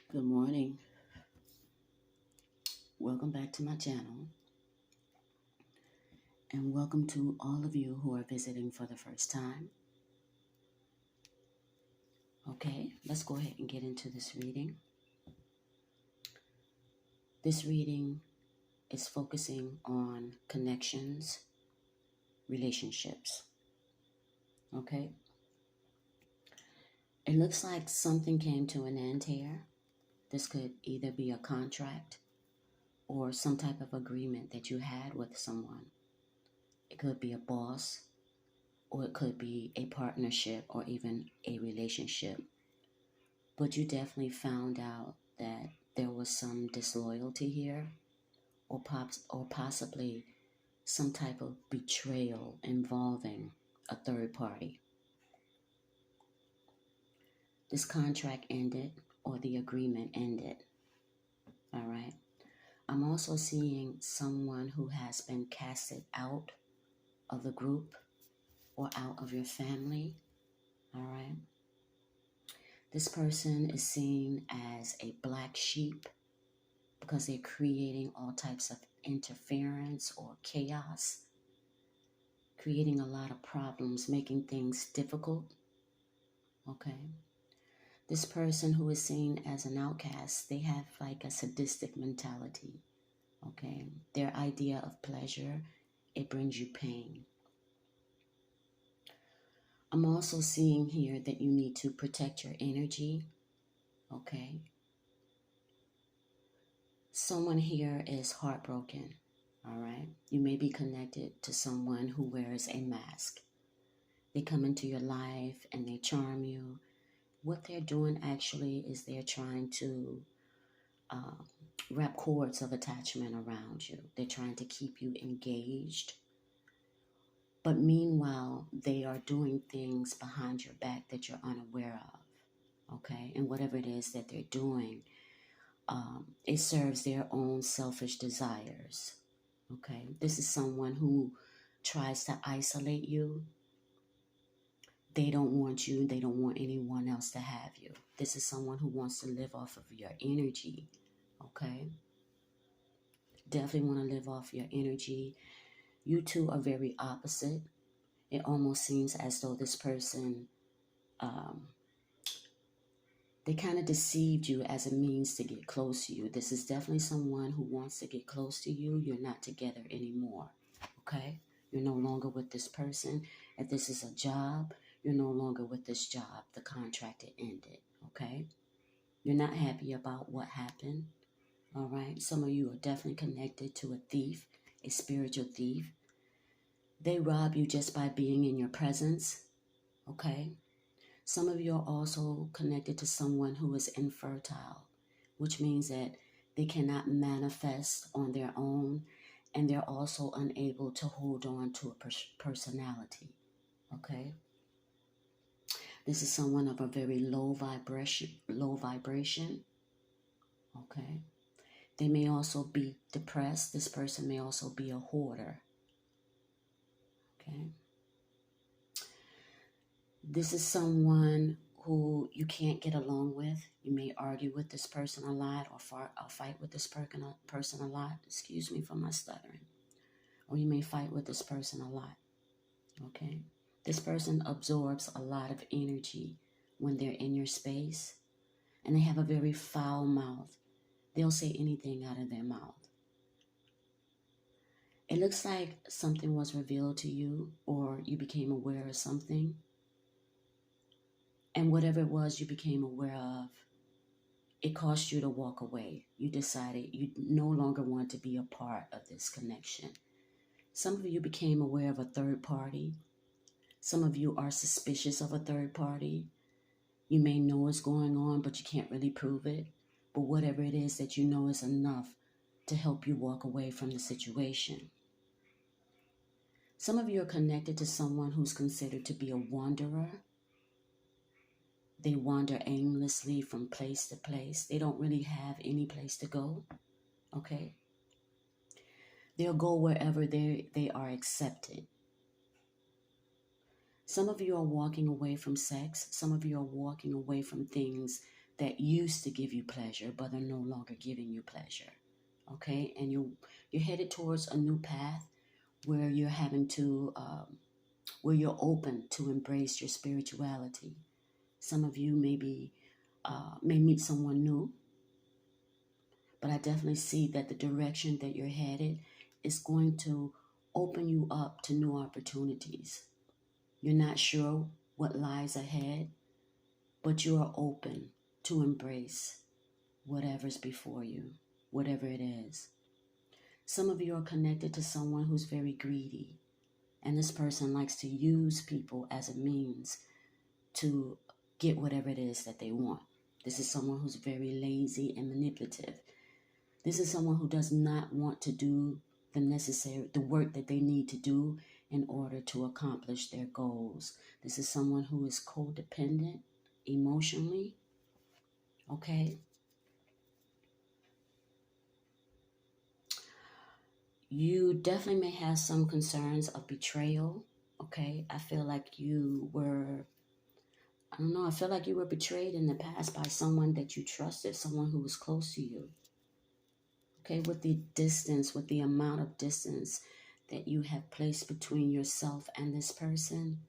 Good morning. Welcome back to my channel, and welcome to all of you who are visiting for the first time. Okay, let's go ahead and get into this reading. This reading is focusing on connections, relationships. Okay, it looks like something came to an end here. This could either be a contract or some type of agreement that you had with someone. It could be a boss, or it could be a partnership or even a relationship. But you definitely found out that there was some disloyalty here, or possibly some type of betrayal involving a third party. This contract ended, or the agreement ended. All right. I'm also seeing someone who has been casted out of the group or out of your family. All right. This person is seen as a black sheep because they're creating all types of interference or chaos, creating a lot of problems, making things difficult. Okay. This person who is seen as an outcast, they have like a sadistic mentality. Okay. Their idea of pleasure, it brings you pain. I'm also seeing here that you need to protect your energy. Okay. Someone here is heartbroken. All right. You may be connected to someone who wears a mask. They come into your life and they charm you. What they're doing actually is they're trying to wrap cords of attachment around you. They're trying to keep you engaged. But meanwhile, they are doing things behind your back that you're unaware of. Okay? And whatever it is that they're doing, it serves their own selfish desires. Okay? This is someone who tries to isolate you. They don't want you. They don't want anyone else to have you. This is someone who wants to live off of your energy. Okay? Definitely want to live off your energy. You two are very opposite. It almost seems as though this person, they kind of deceived you as a means to get close to you. This is definitely someone who wants to get close to you. You're not together anymore. Okay? You're no longer with this person. If this is a job, you're no longer with this job. The contract it ended. Okay? You're not happy about what happened. All right? Some of you are definitely connected to a thief, a spiritual thief. They rob you just by being in your presence. Okay? Some of you are also connected to someone who is infertile, which means that they cannot manifest on their own, and they're also unable to hold on to a personality. Okay? This is someone of a very low vibration. Okay? They may also be depressed. This person may also be a hoarder. Okay? This is someone who you can't get along with. You may argue with this person a lot, or fight with this person a lot. Excuse me for my stuttering. Or you may fight with this person a lot. Okay? This person absorbs a lot of energy when they're in your space, and they have a very foul mouth. They'll say anything out of their mouth. It looks like something was revealed to you, or you became aware of something. And whatever it was you became aware of, it caused you to walk away. You decided you no longer want to be a part of this connection. Some of you became aware of a third party. Some of you are suspicious of a third party. You may know what's going on, but you can't really prove it. But whatever it is that you know is enough to help you walk away from the situation. Some of you are connected to someone who's considered to be a wanderer. They wander aimlessly from place to place. They don't really have any place to go. Okay? They'll go wherever they are accepted. Some of you are walking away from sex. Some of you are walking away from things that used to give you pleasure but are no longer giving you pleasure. Okay, and you're headed towards a new path where you're having to where you're open to embrace your spirituality. Some of you may meet someone new, but I definitely see that the direction that you're headed is going to open you up to new opportunities. You're not sure what lies ahead, but you are open to embrace whatever's before you, whatever it is. Some of you are connected to someone who's very greedy, and this person likes to use people as a means to get whatever it is that they want. This is someone who's very lazy and manipulative. This is someone who does not want to do the work that they need to do in order to accomplish their goals. This is someone who is codependent emotionally, okay? You definitely may have some concerns of betrayal, okay? I feel like you were betrayed in the past by someone that you trusted, someone who was close to you. Okay, with the amount of distance that you have placed between yourself and this person,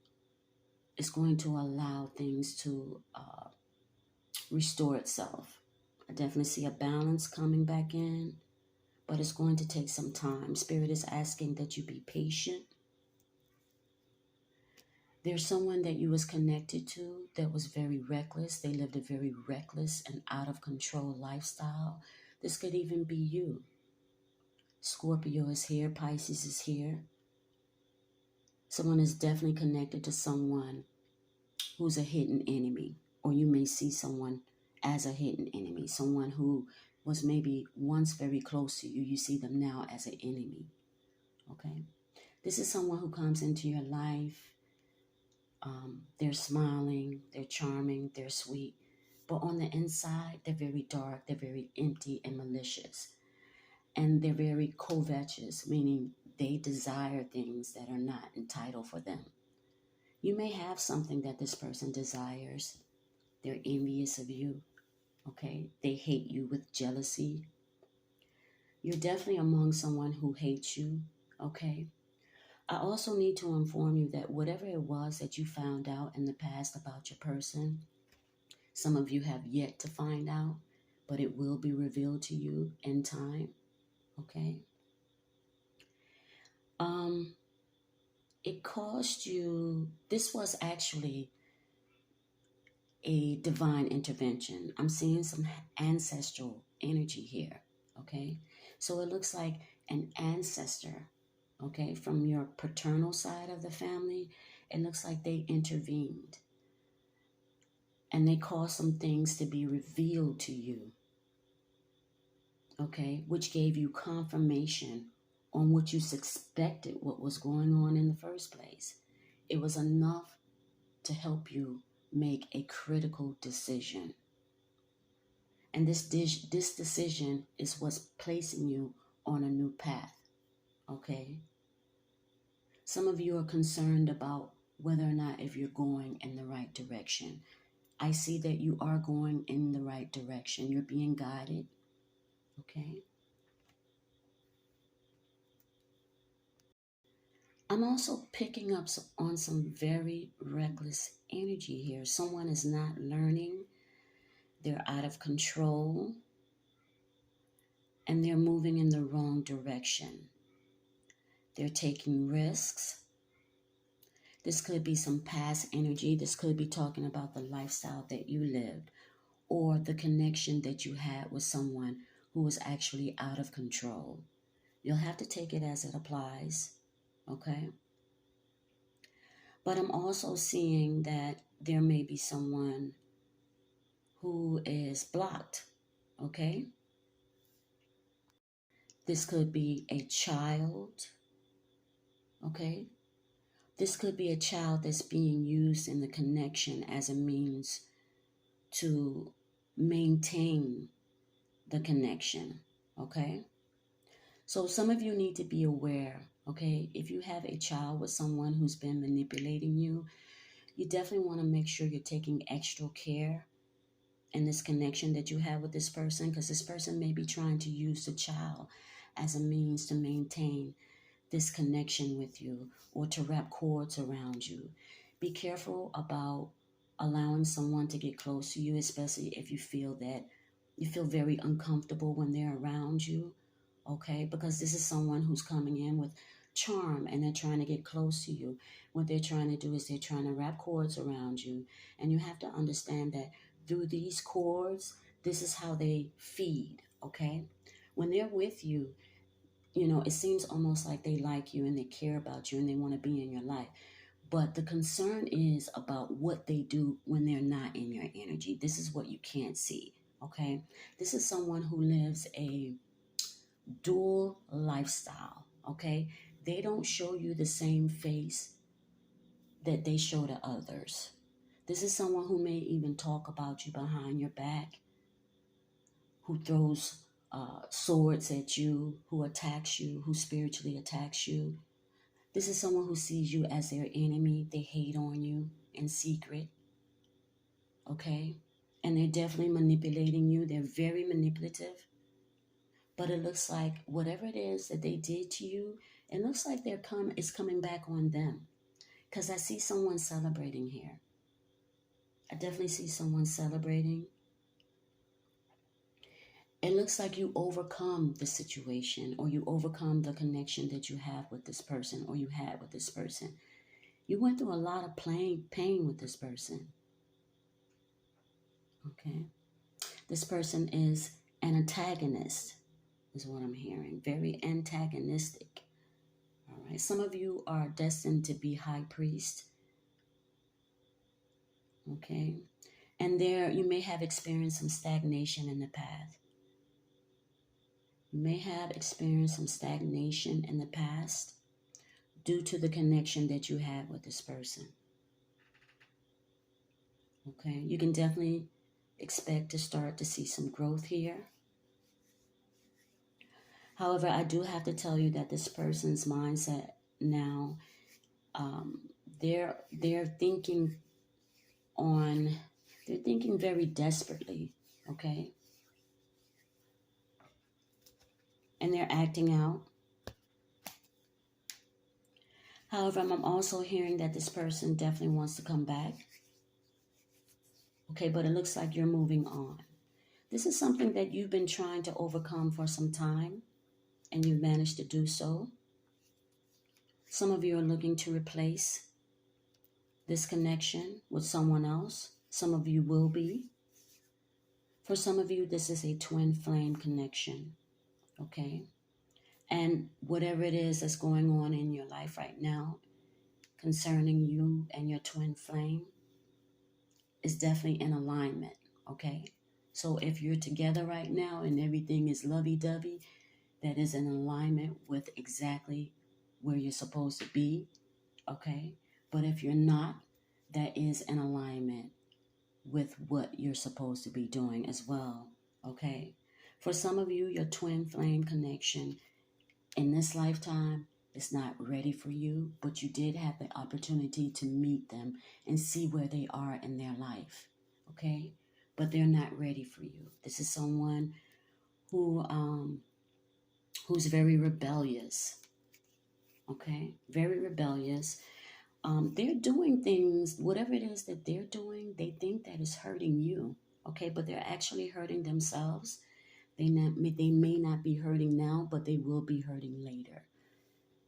is going to allow things to restore itself. I definitely see a balance coming back in, but it's going to take some time. Spirit is asking that you be patient. There's someone that you was connected to that was very reckless. They lived a very reckless and out of control lifestyle. This could even be you. Scorpio is here. Pisces is here. Someone is definitely connected to someone who's a hidden enemy, or you may see someone as a hidden enemy, someone who was maybe once very close to you. You see them now as an enemy, okay? This is someone who comes into your life. They're smiling, they're charming, they're sweet, but on the inside, they're very dark, they're very empty and malicious, and they're very covetous, meaning they desire things that are not entitled for them. You may have something that this person desires. They're envious of you, okay? They hate you with jealousy. You're definitely among someone who hates you, okay? I also need to inform you that whatever it was that you found out in the past about your person, some of you have yet to find out, but it will be revealed to you in time, okay? It caused you, this was actually a divine intervention. I'm seeing some ancestral energy here, okay? So it looks like an ancestor, okay, from your paternal side of the family. It looks like they intervened and they caused some things to be revealed to you, okay, which gave you confirmation on what you suspected what was going on in the first place. It was enough to help you make a critical decision. And this decision is what's placing you on a new path, okay? Some of you are concerned about whether or not if you're going in the right direction. I see that you are going in the right direction. You're being guided, okay? I'm also picking up on some very reckless energy here. Someone is not learning. They're out of control. And they're moving in the wrong direction. They're taking risks. This could be some past energy. This could be talking about the lifestyle that you lived or the connection that you had with someone who was actually out of control. You'll have to take it as it applies, okay? But I'm also seeing that there may be someone who is blocked, okay? This could be a child, okay? This could be a child that's being used in the connection as a means to maintain the connection, okay? So some of you need to be aware, okay? If you have a child with someone who's been manipulating you, you definitely want to make sure you're taking extra care and this connection that you have with this person, because this person may be trying to use the child as a means to maintain this connection with you or to wrap cords around you. Be careful about allowing someone to get close to you, especially if you feel very uncomfortable when they're around you, okay? Because this is someone who's coming in with charm and they're trying to get close to you. What they're trying to do is they're trying to wrap cords around you, and you have to understand that through these cords, this is how they feed, okay? When they're with you, it seems almost like they like you and they care about you and they want to be in your life. But the concern is about what they do when they're not in your energy. This is what you can't see, okay? This is someone who lives a dual lifestyle, okay? They don't show you the same face that they show to others. This is someone who may even talk about you behind your back, who throws swords at you, who attacks you, who spiritually attacks you. This is someone who sees you as their enemy. They hate on you in secret, okay? And they're definitely manipulating you. They're very manipulative. But it looks like whatever it is that they did to you, it looks like it's coming back on them. Because I see someone celebrating here. I definitely see someone celebrating. It looks like you overcome the situation, or you overcome the connection that you have with this person, or you had with this person. You went through a lot of pain with this person. Okay. This person is an antagonist, is what I'm hearing. Very antagonistic. All right. Some of you are destined to be high priest. Okay. And there you may have experienced some stagnation in the path. You may have experienced some stagnation in the past due to the connection that you had with this person. Okay. You can definitely expect to start to see some growth here. However, I do have to tell you that this person's mindset now, they're thinking very desperately, okay? And they're acting out. However, I'm also hearing that this person definitely wants to come back. Okay, but it looks like you're moving on. This is something that you've been trying to overcome for some time, and you've managed to do so. Some of you are looking to replace this connection with someone else. Some of you will be. For some of you, this is a twin flame connection, okay? And whatever it is that's going on in your life right now concerning you and your twin flame is definitely in alignment, okay? So if you're together right now and everything is lovey-dovey, that is in alignment with exactly where you're supposed to be, okay? But if you're not, that is in alignment with what you're supposed to be doing as well, okay? For some of you, your twin flame connection in this lifetime is not ready for you, but you did have the opportunity to meet them and see where they are in their life, okay? But they're not ready for you. This is someone who's very rebellious, okay? Very rebellious. They're doing things, whatever it is that they're doing, they think that is hurting you, okay? But they're actually hurting themselves. They may not be hurting now, but they will be hurting later,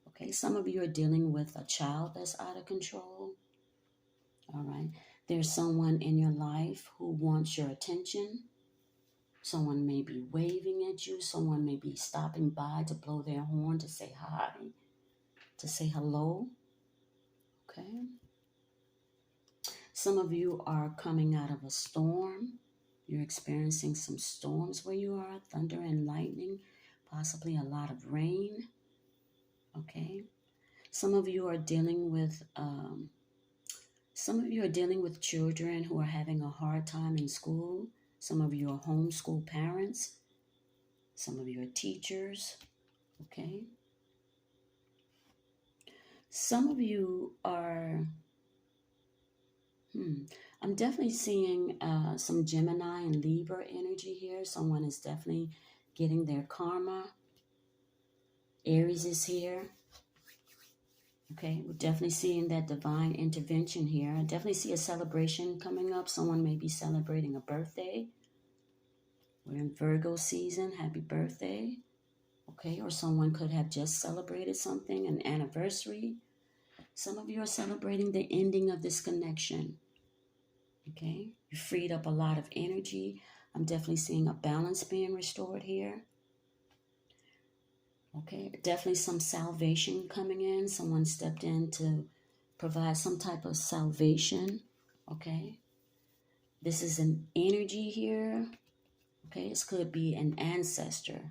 okay? Some of you are dealing with a child that's out of control, all right? There's someone in your life who wants your attention. Someone may be waving at you. Someone may be stopping by to blow their horn to say hi, to say hello, okay? Some of you are coming out of a storm. You're experiencing some storms where you are, thunder and lightning, possibly a lot of rain, okay? Some of you are dealing with children who are having a hard time in school. Some of you are homeschool parents. Some of you are teachers, okay? Some of you are, I'm definitely seeing some Gemini and Libra energy here. Someone is definitely getting their karma. Aries is here. Okay, we're definitely seeing that divine intervention here. I definitely see a celebration coming up. Someone may be celebrating a birthday. We're in Virgo season. Happy birthday. Okay, or someone could have just celebrated something, an anniversary. Some of you are celebrating the ending of this connection. Okay, you freed up a lot of energy. I'm definitely seeing a balance being restored here. Okay, definitely some salvation coming in. Someone stepped in to provide some type of salvation. Okay, this is an energy here. Okay, this could be an ancestor.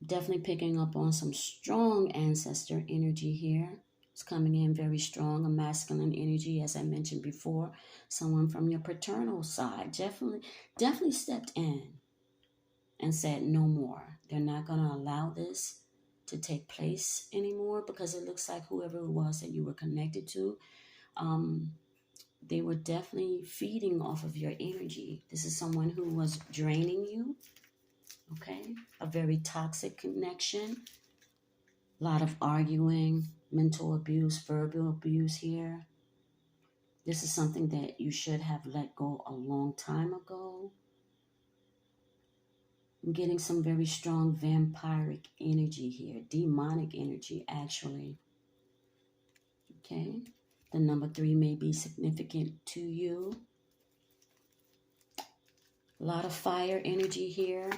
Definitely picking up on some strong ancestor energy here. It's coming in very strong, a masculine energy, as I mentioned before. Someone from your paternal side definitely stepped in and said no more. They're not going to allow this to take place anymore, because it looks like whoever it was that you were connected to, they were definitely feeding off of your energy. This is someone who was draining you. Okay, a very toxic connection. A lot of arguing, mental abuse, verbal abuse here. This is something that you should have let go a long time ago. I'm getting some very strong vampiric energy here, demonic energy actually. Okay, the number 3 may be significant to you. A lot of fire energy here.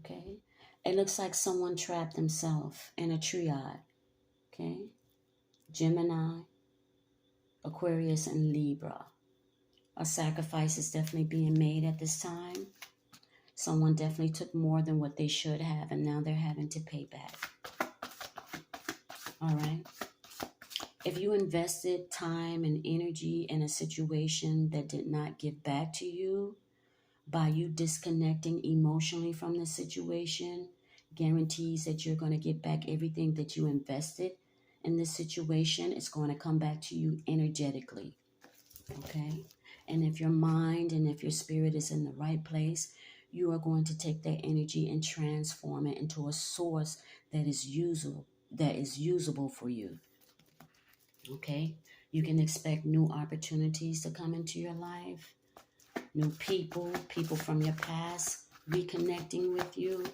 Okay, it looks like someone trapped themselves in a triad. Okay, Gemini, Aquarius, and Libra. A sacrifice is definitely being made at this time. Someone definitely took more than what they should have, and now they're having to pay back. All right. If you invested time and energy in a situation that did not give back to you, by you disconnecting emotionally from the situation, guarantees that you're going to get back everything that you invested in this situation. It's going to come back to you energetically. Okay? And if your mind and if your spirit is in the right place, you are going to take that energy and transform it into a source that is usable for you. Okay? You can expect new opportunities to come into your life, new people from your past reconnecting with you.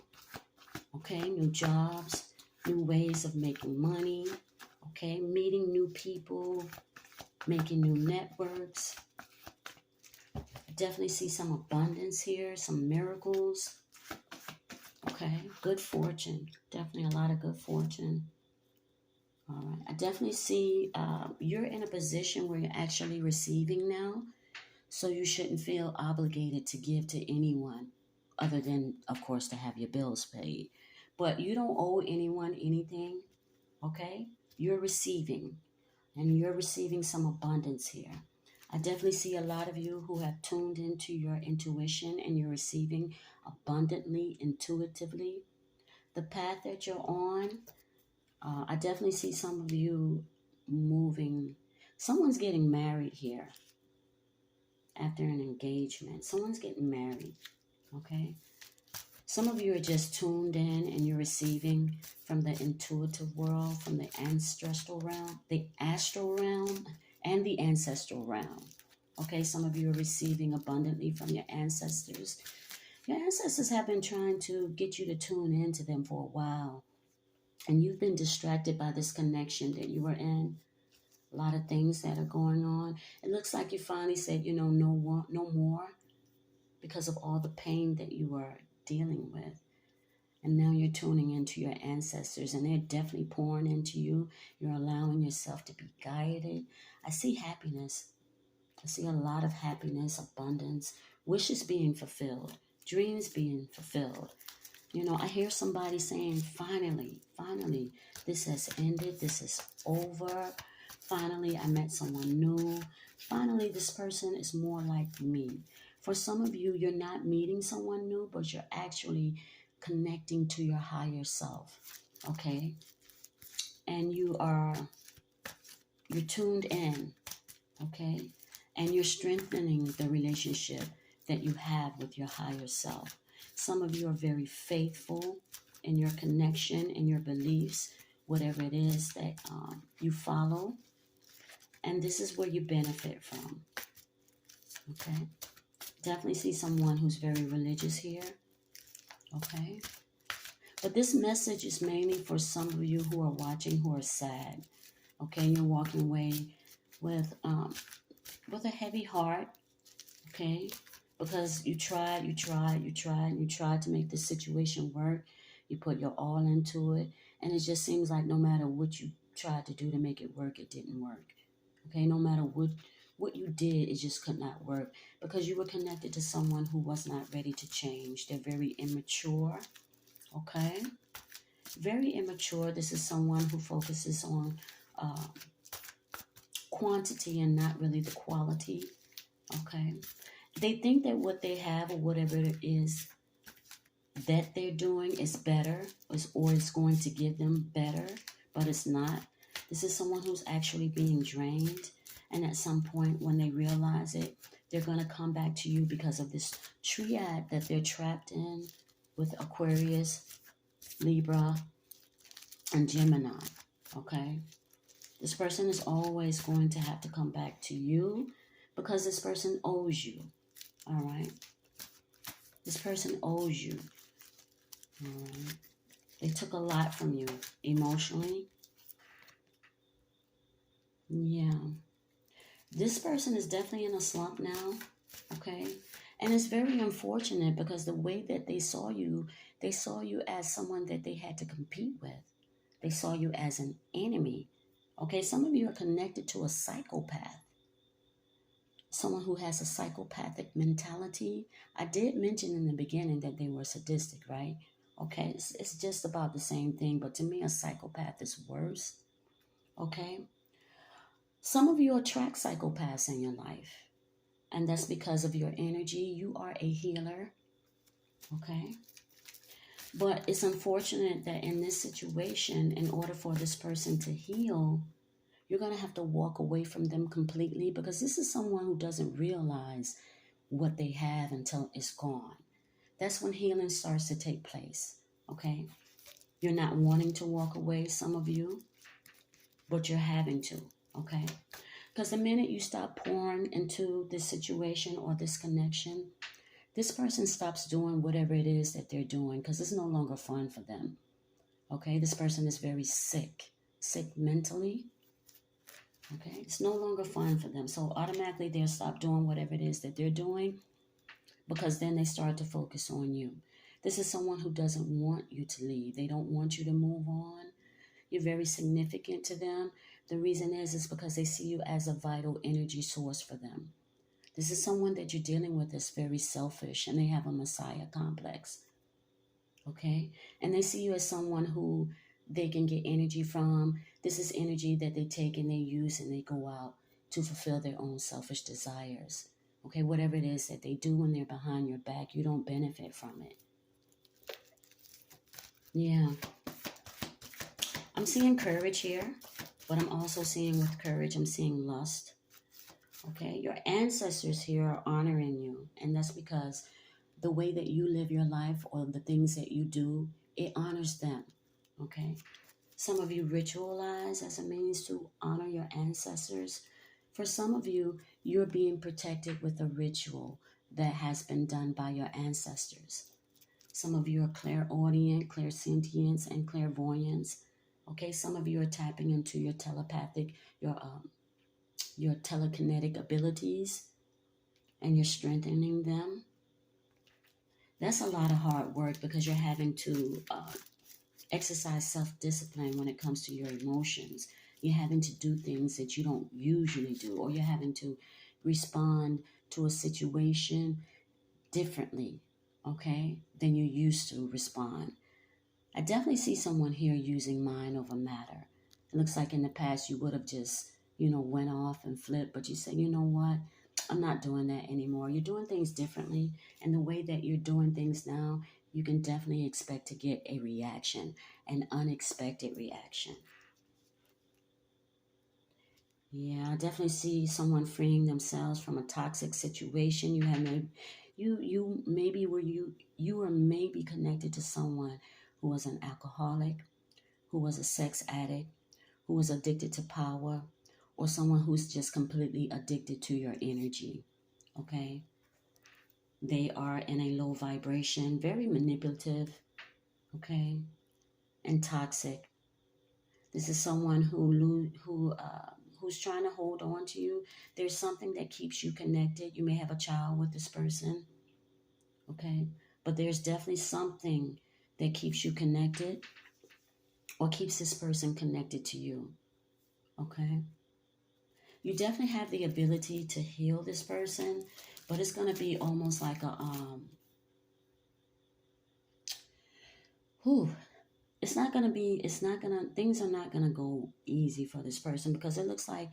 Okay? New jobs, new ways of making money. Okay? Meeting new people, making new networks. Definitely see some abundance here, some miracles. Okay, good fortune. Definitely a lot of good fortune. All right, I definitely see you're in a position where you're actually receiving now, so you shouldn't feel obligated to give to anyone other than, of course, to have your bills paid. But you don't owe anyone anything, okay? You're receiving, and you're receiving some abundance here. I definitely see a lot of you who have tuned into your intuition and you're receiving abundantly, intuitively. The path that you're on, I definitely see some of you moving. Someone's getting married here after an engagement. Someone's getting married, okay? Some of you are just tuned in and you're receiving from the intuitive world, from the ancestral realm, the astral realm, and the ancestral realm. Okay, some of you are receiving abundantly from your ancestors. Your ancestors have been trying to get you to tune into them for a while. And you've been distracted by this connection that you were in. A lot of things that are going on. It looks like you finally said, no more, because of all the pain that you were dealing with. And now you're tuning into your ancestors, and they're definitely pouring into you. You're allowing yourself to be guided. I see happiness. I see a lot of happiness, abundance, wishes being fulfilled, dreams being fulfilled. I hear somebody saying, finally, this has ended. This is over. Finally, I met someone new. Finally, this person is more like me. For some of you, you're not meeting someone new, but you're actually connecting to your higher self, okay? And you're tuned in, okay? And you're strengthening the relationship that you have with your higher self. Some of you are very faithful in your connection and your beliefs, whatever it is that you follow. And this is where you benefit from, okay? Definitely see someone who's very religious here, okay? But this message is mainly for some of you who are watching who are sad, okay? You're walking away with a heavy heart, okay? Because you tried to make this situation work. You put your all into it, and it just seems like no matter what you tried to do to make it work, it didn't work. Okay, no matter what you did, it just could not work because you were connected to someone who was not ready to change. They're very immature, okay? Very immature. This is someone who focuses on uh, quantity and not really the quality, okay? They think that what they have or whatever it is that they're doing is better or it's going to give them better, but it's not. This is someone who's actually being drained. And at some point when they realize it, they're going to come back to you because of this triad that they're trapped in with Aquarius, Libra, and Gemini. Okay? This person is always going to have to come back to you because this person owes you. All right? This person owes you. All right? They took a lot from you emotionally. Yeah. This person is definitely in a slump now, okay? And it's very unfortunate because the way that they saw you as someone that they had to compete with. They saw you as an enemy, okay? Some of you are connected to a psychopath, someone who has a psychopathic mentality. I did mention in the beginning that they were sadistic, right? Okay, it's just about the same thing, but to me, a psychopath is worse, okay? Some of you attract psychopaths in your life, and that's because of your energy. You are a healer, okay? But it's unfortunate that in this situation, in order for this person to heal, you're going to have to walk away from them completely because this is someone who doesn't realize what they have until it's gone. That's when healing starts to take place, okay? You're not wanting to walk away, some of you, but you're having to, okay? Because the minute you stop pouring into this situation or this connection, this person stops doing whatever it is that they're doing because it's no longer fun for them. Okay, this person is very sick mentally. Okay, it's no longer fun for them. So automatically they'll stop doing whatever it is that they're doing because then they start to focus on you. This is someone who doesn't want you to leave. They don't want you to move on. You're very significant to them. The reason is because they see you as a vital energy source for them. This is someone that you're dealing with that's very selfish and they have a messiah complex. Okay? And they see you as someone who they can get energy from. This is energy that they take and they use and they go out to fulfill their own selfish desires. Okay? Whatever it is that they do when they're behind your back, you don't benefit from it. Yeah. I'm seeing courage here, but I'm also seeing with courage, I'm seeing lust. Okay? Your ancestors here are honoring you, and that's because the way that you live your life or the things that you do, it honors them, okay? Some of you ritualize as a means to honor your ancestors. For some of you, you're being protected with a ritual that has been done by your ancestors. Some of you are clairaudient, clairsentience, and clairvoyance. Okay, some of you are tapping into your telepathic, your telekinetic abilities, and you're strengthening them. That's a lot of hard work because you're having to exercise self-discipline when it comes to your emotions. You're having to do things that you don't usually do, or you're having to respond to a situation differently, okay, than you used to respond. I definitely see someone here using mind over matter. It looks like in the past you would have just, went off and flipped, but you say, you know what? I'm not doing that anymore. You're doing things differently. And the way that you're doing things now, you can definitely expect to get a reaction, an unexpected reaction. Yeah, I definitely see someone freeing themselves from a toxic situation. You maybe were you were maybe connected to someone who was an alcoholic, who was a sex addict, who was addicted to power, or someone who's just completely addicted to your energy. Okay? They are in a low vibration, very manipulative, okay, and toxic. This is someone who's trying to hold on to you. There's something that keeps you connected. You may have a child with this person, okay, but there's definitely something that keeps you connected or keeps this person connected to you, okay. You definitely have the ability to heal this person, but it's going to be almost like a whew, it's not going to things are not going to go easy for this person, because it looks like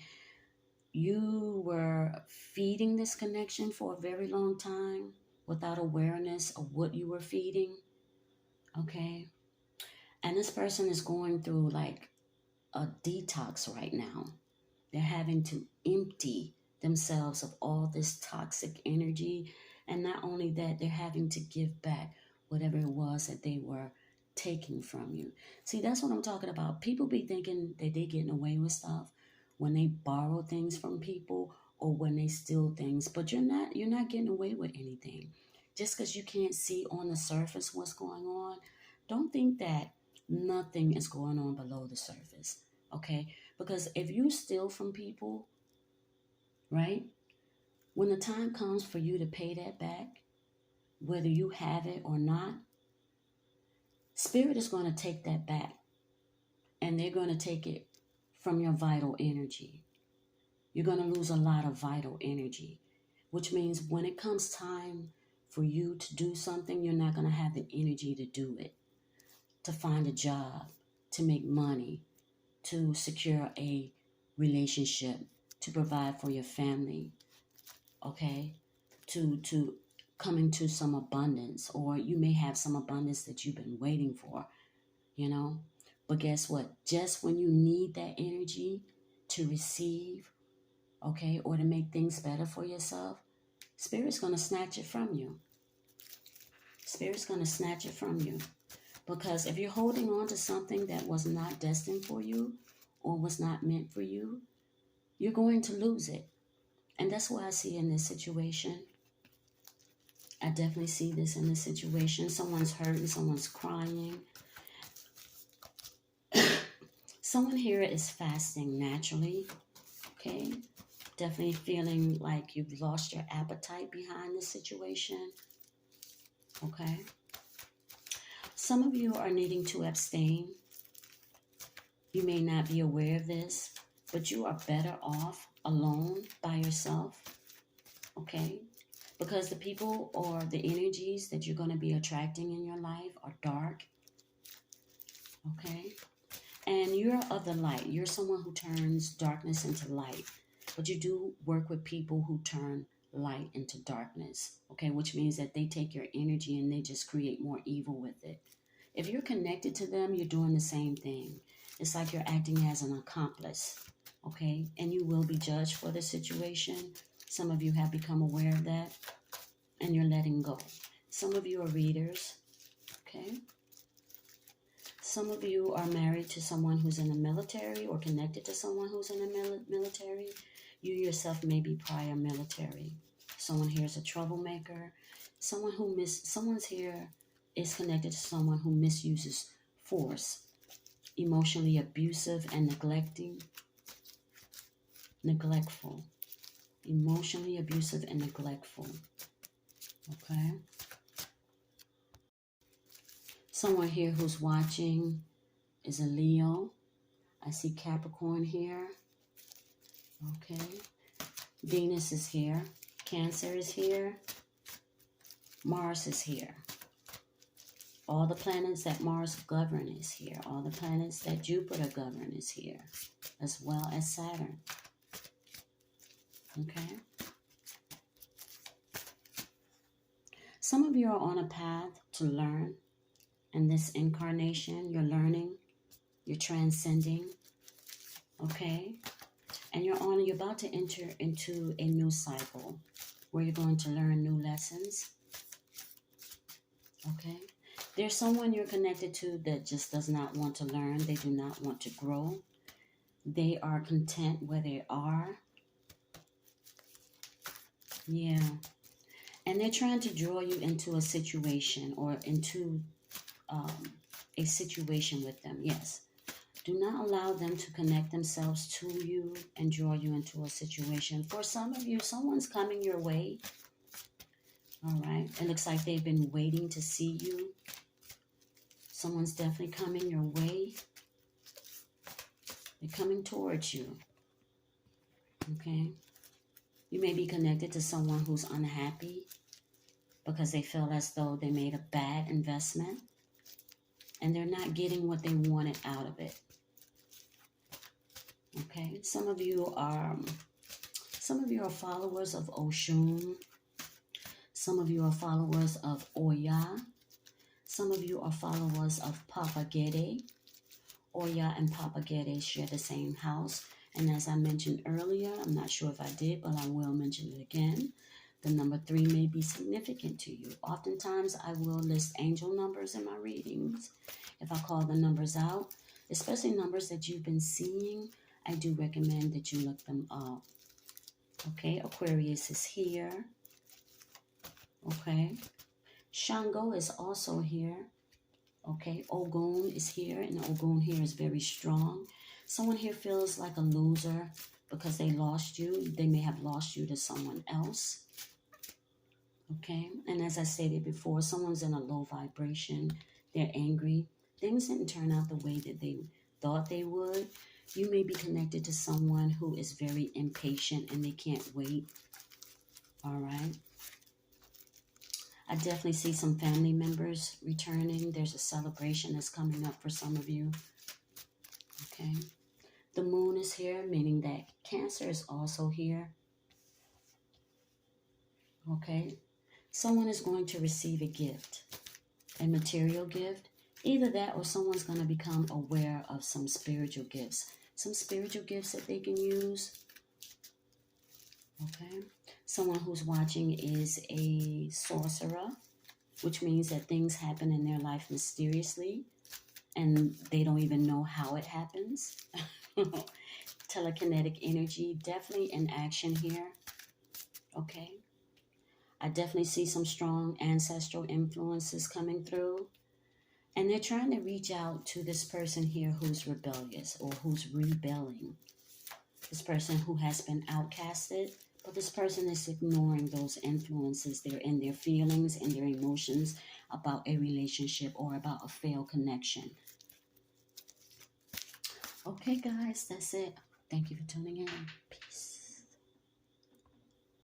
you were feeding this connection for a very long time without awareness of what you were feeding, okay. And this person is going through like a detox right now. They're having to empty themselves of all this toxic energy. And not only that, they're having to give back whatever it was that they were taking from you. See, that's what I'm talking about. People be thinking that they're getting away with stuff when they borrow things from people or when they steal things, but you're not getting away with anything. Just because you can't see on the surface what's going on, don't think that nothing is going on below the surface. Okay? Because if you steal from people, right, when the time comes for you to pay that back, whether you have it or not, spirit is going to take that back, and they're going to take it from your vital energy. You're going to lose a lot of vital energy, which means when it comes time for you to do something, you're not going to have the energy to do it, to find a job, to make money, to secure a relationship, to provide for your family, okay, to come into some abundance, or you may have some abundance that you've been waiting for, you know. But guess what? Just when you need that energy to receive, okay, or to make things better for yourself, spirit's going to snatch it from you. Spirit's going to snatch it from you. Because if you're holding on to something that was not destined for you or was not meant for you, you're going to lose it. And that's what I see in this situation. I definitely see this in this situation. Someone's hurting, someone's crying. Someone here is fasting naturally, okay? Definitely feeling like you've lost your appetite behind the situation, okay? Some of you are needing to abstain. You may not be aware of this, but you are better off alone by yourself, okay? Because the people or the energies that you're going to be attracting in your life are dark, okay? And you're of the light. You're someone who turns darkness into light. But you do work with people who turn light into darkness, okay? Which means that they take your energy and they just create more evil with it. If you're connected to them, you're doing the same thing. It's like you're acting as an accomplice, okay? And you will be judged for the situation. Some of you have become aware of that, and you're letting go. Some of you are readers, okay? Some of you are married to someone who's in the military or connected to someone who's in the military. You yourself may be prior military. Someone here is a troublemaker. Someone's here is connected to someone who misuses force, emotionally abusive and neglectful. Emotionally abusive and neglectful. Okay? Someone here who's watching is a Leo. I see Capricorn here. Okay. Venus is here. Cancer is here. Mars is here. All the planets that Mars govern is here. All the planets that Jupiter govern is here, as well as Saturn. Okay. Some of you are on a path to learn. In this incarnation, you're learning. You're transcending. Okay. And you're about to enter into a new cycle where you're going to learn new lessons. Okay? There's someone you're connected to that just does not want to learn. They do not want to grow. They are content where they are. Yeah. And they're trying to draw you into a situation or into a situation with them. Yes. Do not allow them to connect themselves to you and draw you into a situation. For some of you, someone's coming your way. All right. It looks like they've been waiting to see you. Someone's definitely coming your way. They're coming towards you. Okay. You may be connected to someone who's unhappy because they feel as though they made a bad investment and they're not getting what they wanted out of it. Okay. Some of you are followers of Oshun. Some of you are followers of Oya. Some of you are followers of Papa Gede. Oya and Papa Gede share the same house. And as I mentioned earlier, I'm not sure if I did, but I will mention it again. The number 3 may be significant to you. Oftentimes, I will list angel numbers in my readings. If I call the numbers out, especially numbers that you've been seeing, I do recommend that you look them up. Okay, Aquarius is here. Okay, Shango is also here. Okay, Ogun is here, and Ogun here is very strong. Someone here feels like a loser because they lost you. They may have lost you to someone else. Okay, and as I stated before, someone's in a low vibration. They're angry. Things didn't turn out the way that they thought they would. You may be connected to someone who is very impatient and they can't wait. All right. I definitely see some family members returning. There's a celebration that's coming up for some of you. Okay. The moon is here, meaning that Cancer is also here. Okay. Someone is going to receive a gift, a material gift. Either that or someone's going to become aware of some spiritual gifts. Some spiritual gifts that they can use. Okay. Someone who's watching is a sorcerer, which means that things happen in their life mysteriously and they don't even know how it happens. Telekinetic energy, definitely in action here. Okay. I definitely see some strong ancestral influences coming through. And they're trying to reach out to this person here who's rebellious or who's rebelling. This person who has been outcasted, but this person is ignoring those influences. They're in their feelings and their emotions about a relationship or about a failed connection. Okay, guys, that's it. Thank you for tuning in.